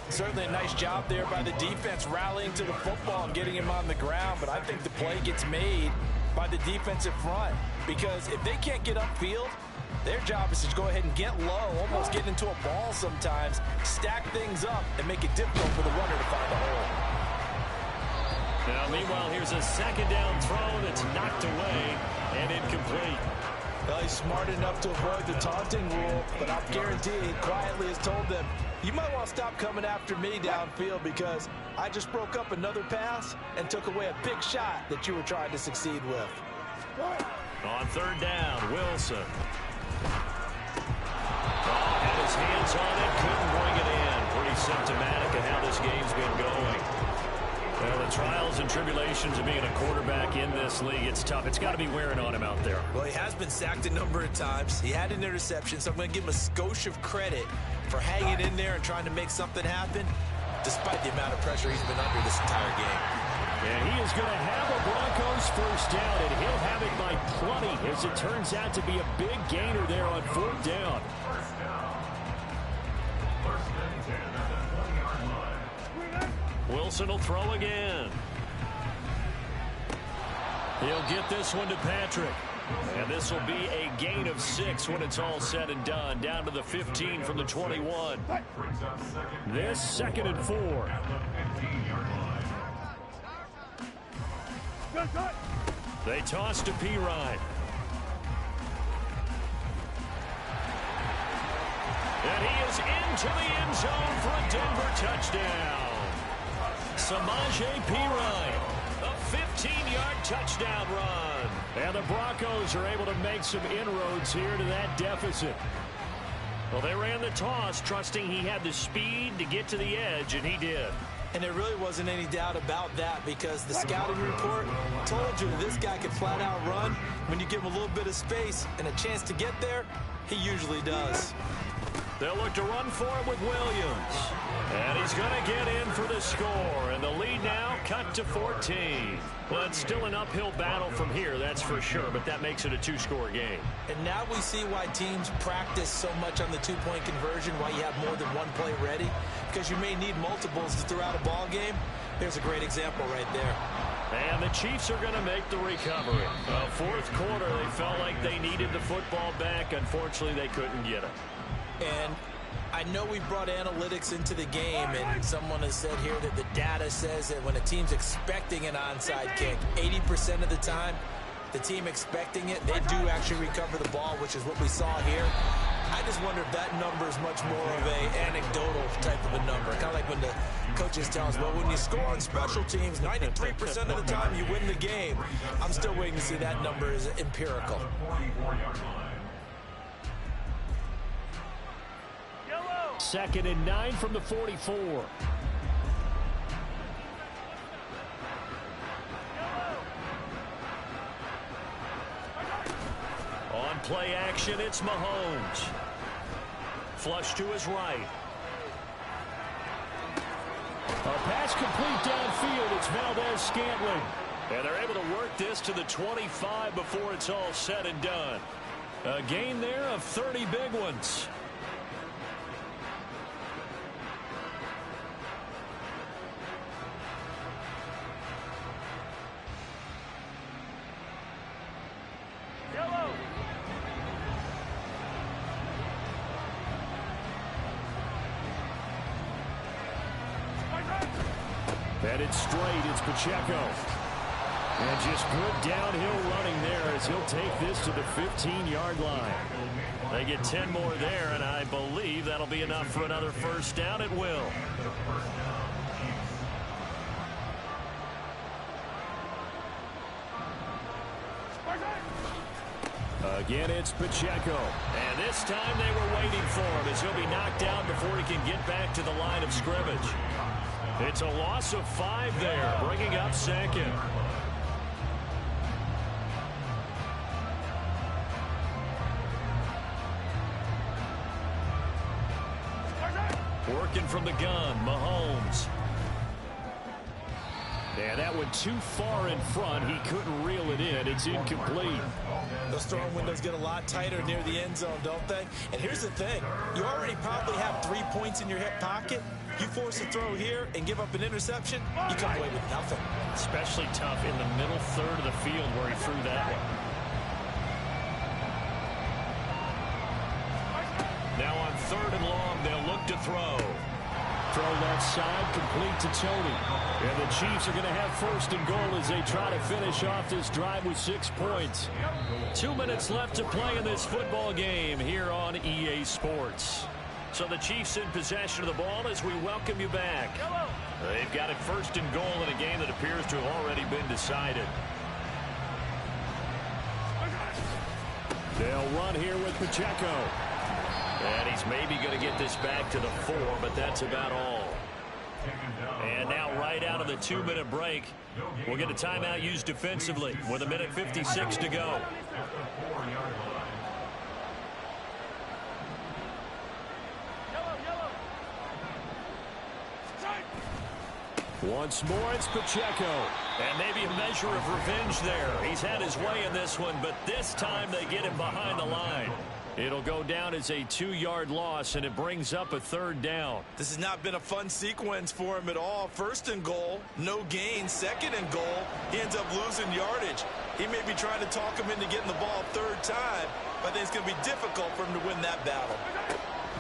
Certainly a nice job there by the defense rallying to the football and getting him on the ground. But I think the play gets made by the defensive front. Because if they can't get upfield, their job is to go ahead and get low, almost get into a ball sometimes, stack things up, and make it difficult for the runner to find a hole. Now, meanwhile, here's a second down throw that's knocked away and incomplete. Well, he's smart enough to avoid the taunting rule, but I'll guarantee he quietly has told them, you might want to stop coming after me downfield because I just broke up another pass and took away a big shot that you were trying to succeed with. On 3rd down, Wilson. Had his hands on it, couldn't bring it in. Pretty symptomatic of how this game's been going. Well, the trials and tribulations of being a quarterback in this league, it's tough. It's got to be wearing on him out there. Well, he has been sacked a number of times. He had an interception, so I'm going to give him a skosh of credit for hanging in there and trying to make something happen, despite the amount of pressure he's been under this entire game. And he is going to have a Broncos first down, and he'll have it by plenty, as it turns out to be a big gainer there on 4th down. Wilson will throw again. He'll get this one to Patrick. And this will be a gain of 6 when it's all said and done. Down to the 15 from the 21. This 2nd and 4. They toss to Pirine. And he is into the end zone for a Denver touchdown. Samaje Pirine, a 15-yard touchdown run. And the Broncos are able to make some inroads here to that deficit. Well, they ran the toss, trusting he had the speed to get to the edge, and he did. And there really wasn't any doubt about that because the scouting report told you this guy could flat out run. When you give him a little bit of space and a chance to get there, he usually does. They'll look to run for it with Williams. And he's going to get in for the score. And the lead now cut to 14. Well, it's still an uphill battle from here, that's for sure. But that makes it a two-score game. And now we see why teams practice so much on the two-point conversion, why you have more than one play ready. Because you may need multiples throughout a ball game. There's a great example right there. And the Chiefs are going to make the recovery. Fourth quarter, they felt like they needed the football back. Unfortunately, they couldn't get it. And I know we brought analytics into the game, and someone has said here that the data says that when a team's expecting an onside kick, 80% of the time, the team expecting it, they do actually recover the ball, which is what we saw here. I just wonder if that number is much more of a anecdotal type of a number. Kind of like when the coaches tell us, well, when you score on special teams, 93% of the time you win the game. I'm still waiting to see that number is empirical. Second and 9 from the 44. On play action, it's Mahomes. Flush to his right. A pass complete downfield. It's Valdez-Scantling. And they're able to work this to the 25 before it's all said and done. A gain there of 30 big ones. Headed straight, it's Pacheco. And just good downhill running there as he'll take this to the 15-yard line. They get 10 more there, and I believe that'll be enough for another first down at will. Again, it's Pacheco. And this time they were waiting for him as he'll be knocked out before he can get back to the line of scrimmage. It's a loss of 5 there, bringing up second. Working from the gun, Mahomes. And that went too far in front. He couldn't reel it in. It's incomplete. Those throwing windows get a lot tighter near the end zone, don't they? And here's the thing. You already probably have 3 points in your hip pocket. You force a throw here and give up an interception, you come away with nothing. Especially tough in the middle third of the field where he threw that one. Now on 3rd and long, they'll look to throw. Throw left side, complete to Tony. And the Chiefs are going to have 1st and goal as they try to finish off this drive with 6 points. 2 minutes left to play in this football game here on EA Sports. So the Chiefs in possession of the ball as we welcome you back. They've got it 1st and goal in a game that appears to have already been decided. They'll run here with Pacheco. And he's maybe going to get this back to the 4, but that's about all. And now right out of the 2-minute break, we'll get a timeout used defensively with 1:56 to go. Once more, it's Pacheco. And maybe a measure of revenge there. He's had his way in this one, but this time they get him behind the line. It'll go down as a 2-yard loss, and it brings up a 3rd down. This has not been a fun sequence for him at all. 1st and goal, no gain. 2nd and goal, he ends up losing yardage. He may be trying to talk him into getting the ball 3rd time, but I think it's going to be difficult for him to win that battle.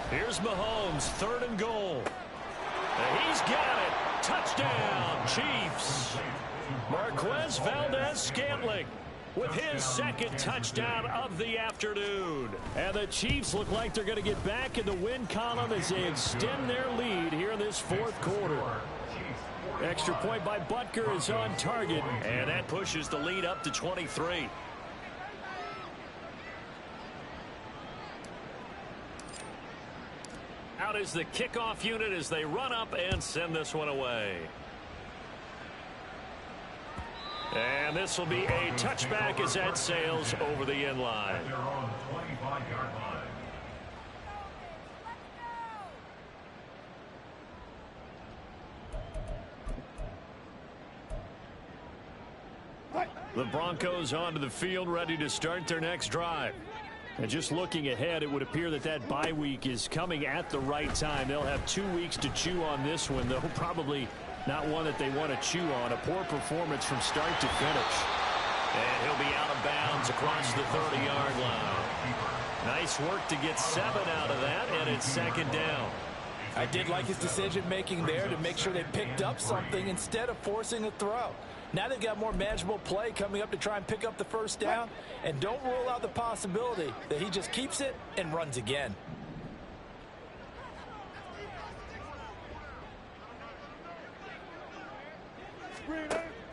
Here's Mahomes, 3rd and goal. And he's got it. Touchdown, Chiefs. Marquez Valdez-Scantling with his 2nd touchdown of the afternoon. And the Chiefs look like they're going to get back in the win column as they extend their lead here in this 4th quarter. Extra point by Butker is on target. And that pushes the lead up to 23. Out is the kickoff unit as they run up and send this one away. And this will be a touchback as that sails over the end line. The Broncos onto the field, ready to start their next drive. And just looking ahead, it would appear that that bye week is coming at the right time. They'll have 2 weeks to chew on this one, though probably not one that they want to chew on. A poor performance from start to finish. And he'll be out of bounds across the 30-yard line. Nice work to get 7 out of that, and it's second down. I did like his decision-making there to make sure they picked up something instead of forcing a throw. Now they've got more manageable play coming up to try and pick up the first down, and don't rule out the possibility that he just keeps it and runs again.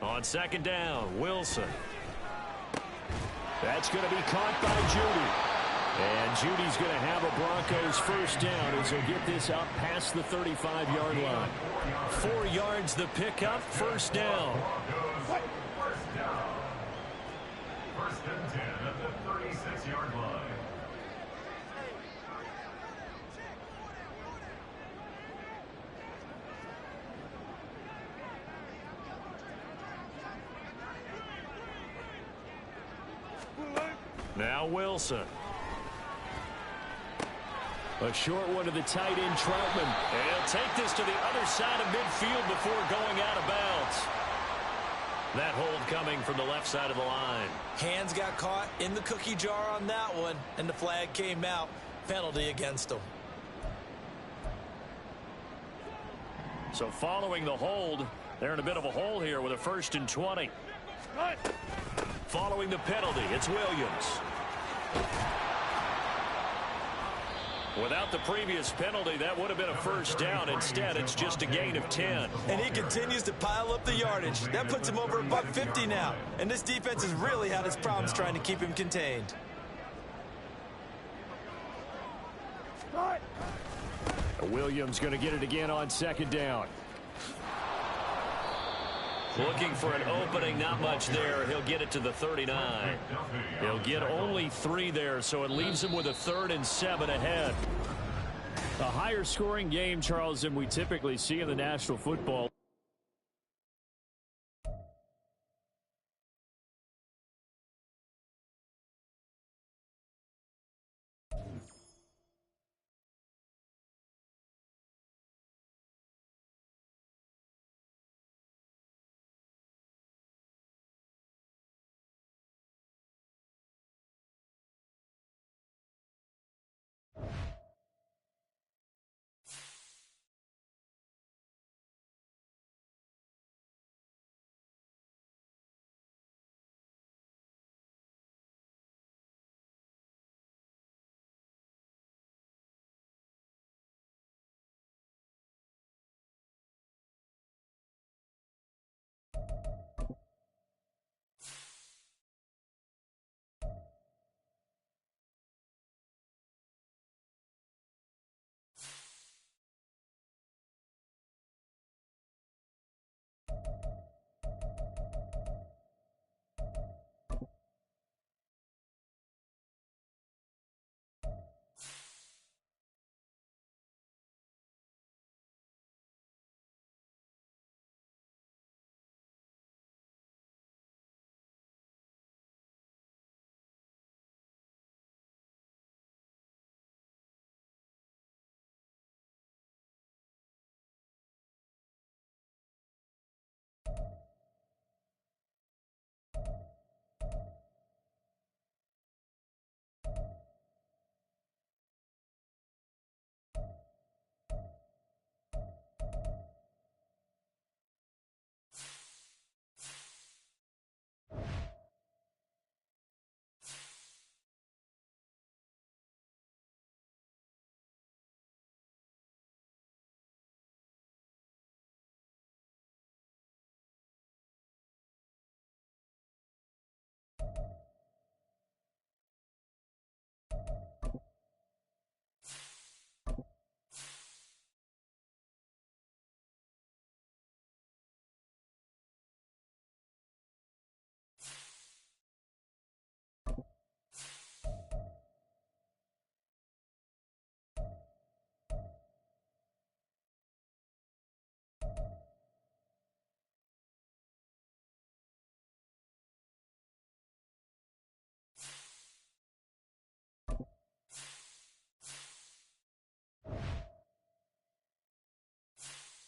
On second down, Wilson. That's going to be caught by Judy. And Judy's going to have a Broncos first down as he'll get this out past the 35-yard line. 4 yards the pickup, first down. First and 10 at the 36-yard line. Now Wilson. A short one to the tight end, Troutman. And he'll take this to the other side of midfield before going out of bounds. That hold coming from the left side of the line. Hands got caught in the cookie jar on that one, and the flag came out. Penalty against him. So following the hold, they're in a bit of a hole here with a 1st and 20. Following the penalty, it's Williams. Without the previous penalty, that would have been a first down. Instead, it's just a gain of 10. And he continues to pile up the yardage. That puts him over $150 now. And this defense has really had its problems trying to keep him contained. Williams going to get it again on second down. Looking for an opening, not much there. He'll get it to the 39. He'll get only 3 there, so it leaves him with a 3rd and 7 ahead. A higher scoring game, Charles, than we typically see in the National Football